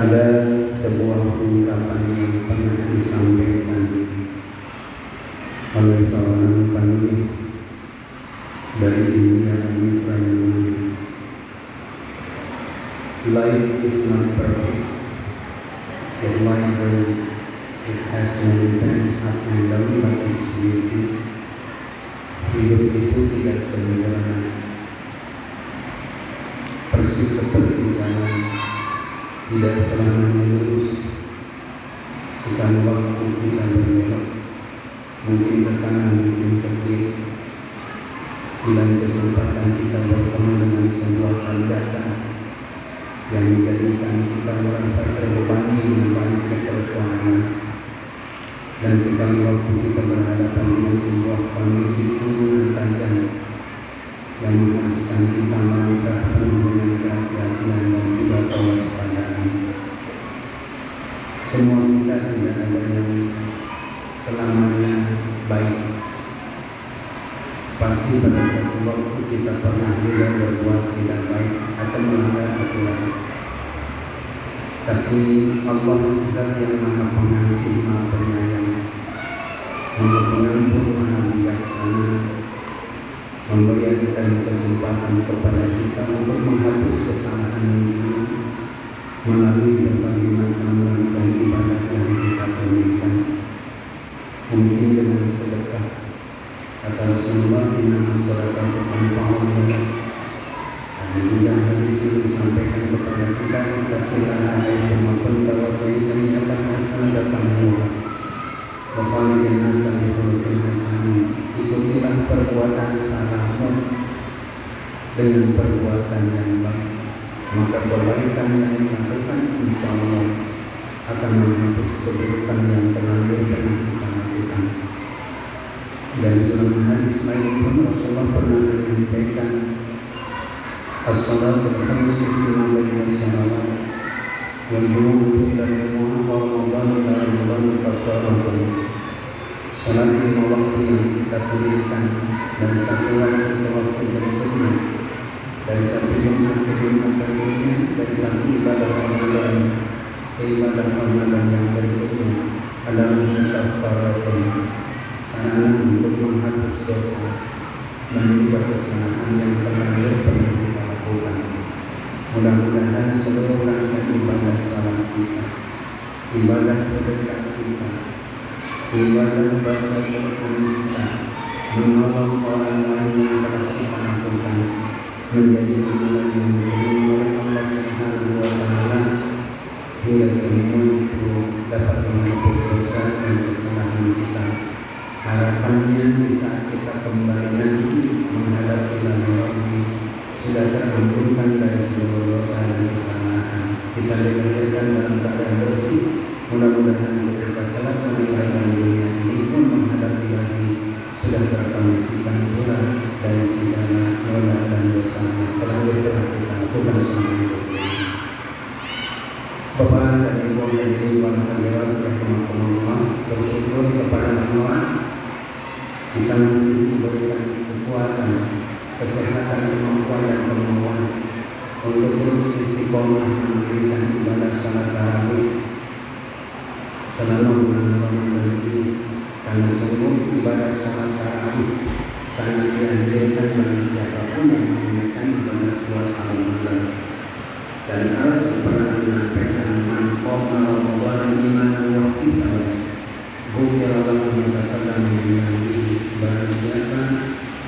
Ada sebuah ungkapan yang pernah disampaikan oleh seorang penulis dari India, Mitra yang mulia. Life is not perfect. Yet life it has many bends up and down, but it's beauty. Hidup itu tidak sempurna, persis seperti jalan, tidak selamanya lurus. Sekali waktu kita berbelok, mungkin ke kanan, mungkin ke kiri. Dan kesempatan kita bertemu dengan sebuah tanjakan yang menjadikan kita merasa terbebani dengan banyaknya persoalan. Dan sekali waktu kita berhadapan dengan sebuah kondisi turunan tajam yang mengharuskan kita melangkah penuh dengan kehati-hatian dan juga kewaspadaan. Semua kita tidak ada yang selamanya baik. Pasti pada satu waktu kita pernah juga berbuat tidak baik atau melanggar aturan. Tapi Allah Zat yang Maha Pengasih, Maha Penyayang, Maha Pengampun, Maha Bijaksana, memberikan kesempatan kepada kita untuk menghapus kesalahan itu melalui berbagai macam rangkaian ibadah yang kita tunaikan. Mungkin dengan sedekah, kata Rasulullah, inna as-sadaqatu tanfa'ul. Dan juga hadis ini disampaikan kepada kita, taqillaha haitsu kunta wa sayyi'atan hasanatan murah. Wa khaliqin nasa bi khuluqin hasan. Ikutilah perbuatan salahmu dengan perbuatan yang baik, maka kebaikan yang dilakukan insyaallah akan menghapus keburukan yang terlanjur pernah kita lakukan. Dan dalam hadis lain pun Rasulullah pernah menyampaikan as-salatu khamsu fi mawdi'i as-salawat wal jumu'atu ila al-jumu'ah wa ramadan ila ramadan kafaratun. Salat 5 waktu yang kita tunaikan dari satu waktu ke waktu berikutnya, dari satu Jumat ke Jumat berikutnya, dari satu ibadah Ramadan ke ibadah Ramadan yang berikutnya adalah kafaratun, sarana untuk menghapus dosa dan juga kesalahan yang pernah kita lakukan. Mudah-mudahan seluruh rangkaian ibadah salat kita, ibadah sedekah kita, ibadah baca Quran kita, menolong orang lain yang telah kita lakukan menjadi amalan yang diterima oleh Allah Subhanahu wa Ta'ala, hingga semua itu dapat menghapus dosa dan kesalahan kita. Harapannya di saat kita kembali nanti menghadap ilah Rabbi sudah terampunkan dari seluruh dosa dan kesalahan. Kita dilahirkan dalam keadaan bersih. Mudah-mudahan ketika kelak meninggalkan dunia ini pun menghadap ilahi sudah terkondisikan pula dari segala noda dan dosa yang telah kita lakukan selama hidup ini. Bapak dan Ibu hadirin wal hadirat rahimakumullah, bersyukur kepada Allah kita masih diberikan kekuatan, kesehatan, kemampuan dan kemauan untuk terus istiqomah menunaikan ibadah salat tarawih selama bulan Ramadan ini, karena seluruh ibadah salat tarawih sangat dianjurkan bagi siapapun yang menunaikan ibadah puasa Ramadan. Dan harus pernah menyampaikan man qama Ramadan imanan wa ihtisaban ghufira lahu ma taqaddama min dhanbihi. Barang siapa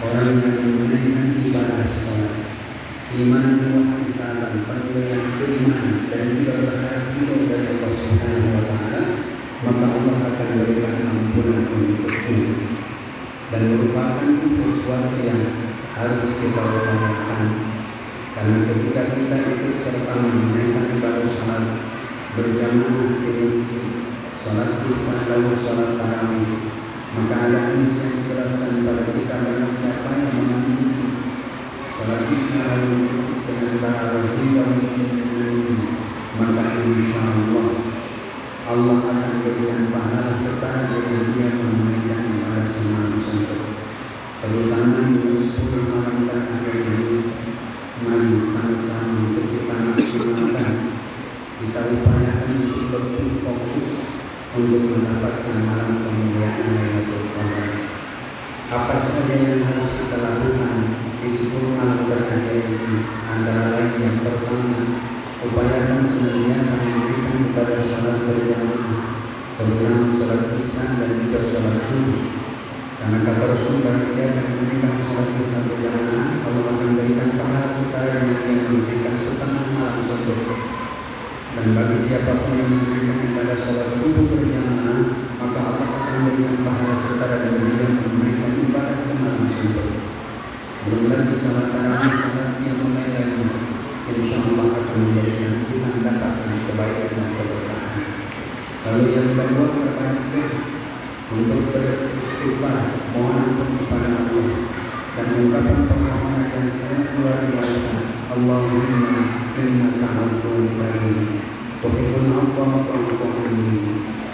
orang yang menunaikan ibadah salat iman wa ihtisaban, penuh yang beriman dan juga berharap ridho dari Allah Subhanahu wa Ta'ala, maka Allah akan berikan ampunan untuknya. Dan merupakan sesuatu yang harus kita upayakan, karena ketika kita ikut serta menunaikan ibadah salat berjamaah di masjid, salat isya lalu salat tarawih, maka ada hadis yang dijelaskan pada kita barang siapa yang mengikuti salat isya lalu dengan tarawih hingga mengikuti, maka insyaallah Allah akan berikan pahala setara dengan dia menunaikan ibadah semalam suntuk. Terutama di 10 malam terakhir ini, mari sama-sama untuk kita maksimalkan, kita upayakan mendapatkan malam kemuliaan Lailatul Qadar. Apa saja yang harus kita lakukan di 10 malam terakhir ini? Antara lain yang pertama, upayakan senantiasa memberikan kepada salat berjamaah, terutama salat isya dan juga salat subuh. Karena kata Rasul, barang siapa yang memberikan salat isya berjamaah, Allah akan berikan pahala setara dengan yang memberikan setengah malam sempurna. Dan bagi siapapun yang memberikan ibadah salat subuh berjamaah, maka Allah akan memberikan pahala setara dengan yang memberikan ibadah semalam sempurna. Belum lagi salat tarawih, salat yang lain-lainnya, insya Allah akan menjadikan kita mendapatkan kebaikan dan keberkahan. Lalu yang kedua, perbanyak untuk beristighfar, mohon ampun kepada Allah dan ungkapan permohonan yang sangat luar biasa. Allahumma innaka afuwwun karim tuhibbul afwa fa'fu anni.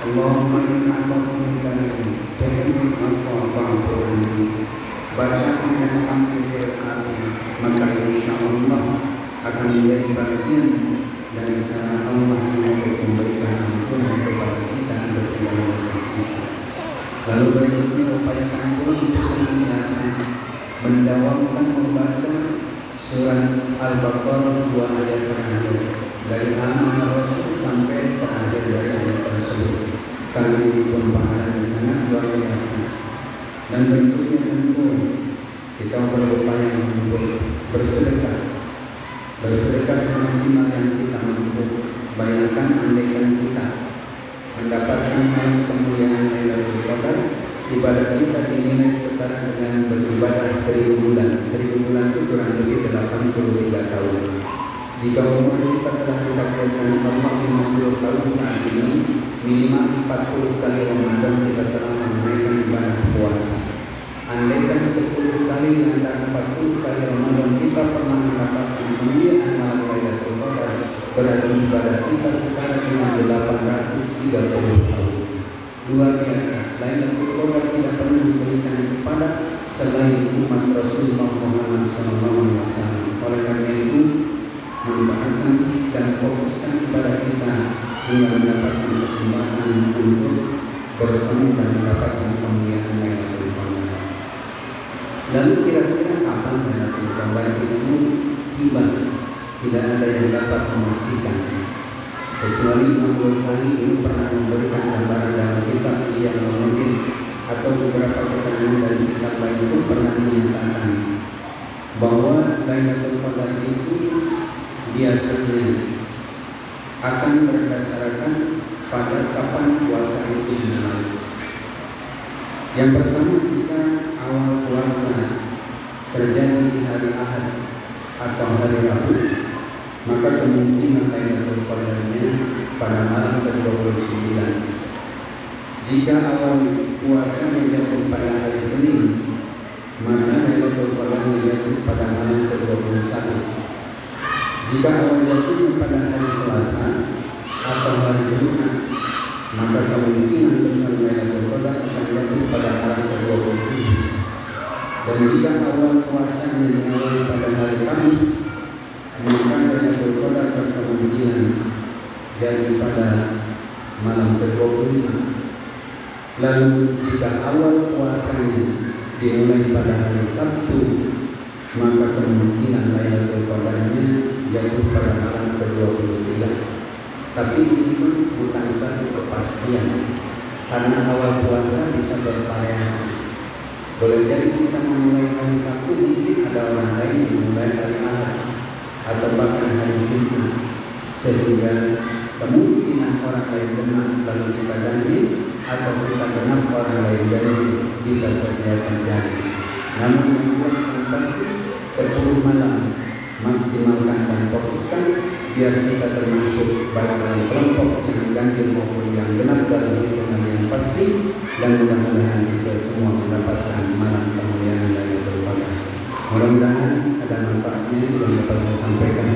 Allahumma innaka afuwwun karim tuhibbul afwa fa'fu anni. Bacaan yang sampai selesai, maka insya Allah akan menjadi bagian dari cara Allah untuk memberikan ampunan kepada kita dan segala dosa kita. Lalu berikutnya upayakan pula untuk senantiasa mendawamkan membaca surat Al-Baqarah 2 ayat terakhir dari amal Rasul sampai terakhir dari ayat tersebut. Karena ini pun pahalanya sangat luar biasa. Dan berikutnya tentu kita berupaya untuk bersedekah semaksimal yang kita mampu. Bayangkan andaikan kita mendapatkan malam kemuliaan Lailatul Qadar, ibadah kita dinilai setara dengan beribadah 1000 bulan. 1000 bulan itu kurang lebih 83 tahun. Jika umur kita telah ditakdirkan Allah 50 tahun saat ini, minimal 40 kali Ramadan kita telah menunaikan ibadah puasa. Andaikan 10 kali dan 40 kali Ramadan kita pernah mendapatkan kemuliaan malam Lailatul Qadar, berarti ibadah kita sekarang dengan 830 tahun. Luar biasa. Lailatul Qadar tidak pernah diberikan kepada selain umat Rasulullah Muhammad SAW. Oleh karena itu, manfaatkan dan fokuskan kepada kita hingga mendapatkan kesempatan untuk bertemu dan mendapatkan kemuliaan Lailatul Qadar. Lalu kira-kira kapan Lailatul Qadar itu tiba? Tidak ada yang dapat memastikan, kecuali Imam Ghazali ini pernah memberikan gambaran dalam kitab yang mungkin atau beberapa keterangan dari kitab lain itu pernah menyatakan bahwa Lailatul Qadar itu biasanya akan berdasarkan pada kapan puasa itu dimulai. Yang pertama, jika awal puasa terjadi di hari Ahad atau hari Rabu, maka kemungkinan Lailatul Qadarnya pada malam ke-29. Jika awal puasa jatuh pada hari Senin, maka Lailatul Qadarnya jatuh pada malam ke-21. Jika awal jatuh pada hari Selasa atau hari Jumat, maka kemungkinan besar Lailatul Qadar akan jatuh pada malam ke-27. Dan jika awal puasanya dimulai pada hari Kamis, maka Lailatul Qadar berkemungkinan jadi pada malam ke-25. Lalu jika awal puasanya dimulai pada hari Sabtu, maka kemungkinan Lailatul Qadarnya jatuh pada malam ke-23. Tapi ini bukan satu kepastian, karena awal puasa bisa bervariasi. Boleh jadi kita memulai hari Sabtu, mungkin ada orang lain yang memulai hari Ahad atau bahkan hari Jumat, sehingga kemungkinan orang lain genap lalu kita ganti, atau kita genap orang lain ganti, bisa saja terjadi. Namun yang jelas pasti 10 malam maksimalkan dan fokuskan biar kita termasuk baik dalam kelompok yang ganjil maupun yang genap dalam hitungan yang pasti, dan mudah-mudahan kita semua mendapatkan malam kemuliaan Lailatul Qadar. Mudah-mudahan ada manfaatnya yang dapat saya sampaikan.